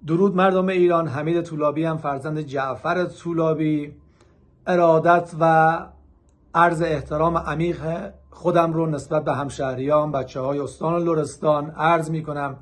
درود مردم ایران. حمید طولابی هم فرزند جعفر طولابی. ارادت و عرض احترام عمیق خودم رو نسبت به همشهریان بچه‌های استان لرستان عرض می‌کنم.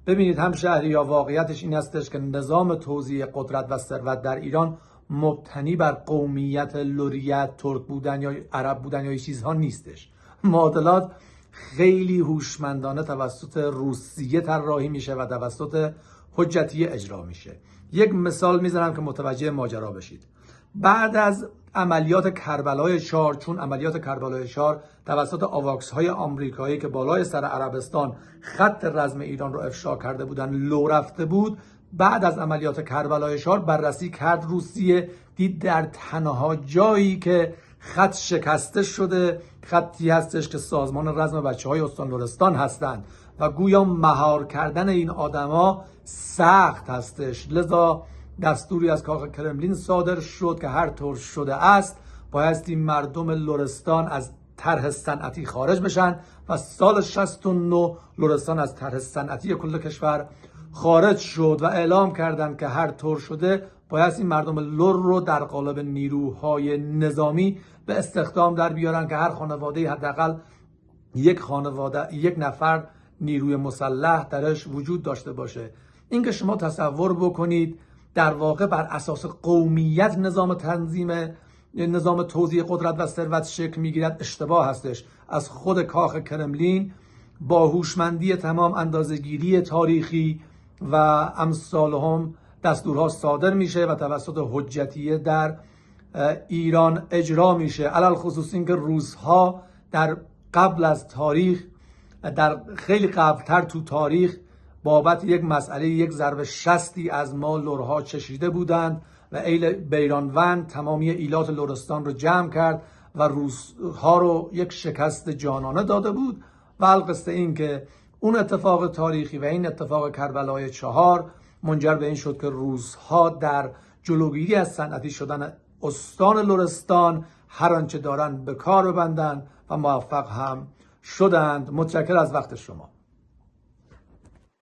ببینید همشهریا، واقعیتش این هستش که نظام توزیع قدرت و ثروت در ایران مبتنی بر قومیت، لریت، ترک بودن یا عرب بودن یا چیزها نیستش. معادلات خیلی هوشمندانه توسط روسیه طراحی میشه و توسط حجتیه اجرا میشه. یک مثال میزنم که متوجه ماجرا بشید. بعد از عملیات کربلای 4، چون عملیات کربلای 4 توسط آواکس های آمریکایی که بالای سر عربستان خط رزم ایران رو افشا کرده بودن لو رفته بود، بعد از عملیات کربلای 4 بررسی کرد روسیه، دید در تنها جایی که خط شکسته شده خطی هستش که سازمان رزم بچه‌های استان لرستان هستند و گویا مهار کردن این آدما سخت هستش. لذا دستوری از کاخ کرملین صادر شد که هر طور شده است بایستی مردم لرستان از طرح صنعتی خارج بشن و سال 69 لرستان از طرح صنعتی کل کشور خارج شد و اعلام کردند که هر طور شده بایستی مردم لر رو در قالب نیروهای نظامی به استخدام در بیارن که هر خانواده حداقل یک نفر نیروی مسلح درش وجود داشته باشه. اینکه شما تصور بکنید در واقع بر اساس قومیت نظام توزیع قدرت و ثروت شکل میگیرد اشتباه هستش. از خود کاخ کرملین با هوشمندی تمام، اندازه‌گیری تاریخی و امثالهم دستورها صادر میشه و توسط حجتیه در ایران اجرا میشه. علل خصوص اینکه روس‌ها در قبل از تاریخ، در خیلی قبلتر تو تاریخ، بابت یک مسئله یک ضرب شستی از ما لرها چشیده بودند و ایل بیرانوند تمامی ایلات لرستان رو جمع کرد و روس‌ها رو یک شکست جانانه داده بود. و القصه این که اون اتفاق تاریخی و این اتفاق کربلای 4 منجر به این شد که روس‌ها در جلوگیری از صنعتی شدن استان لرستان هر آنچه دارن به کار ببندند و موفق هم شدند. متشکر از وقت شما.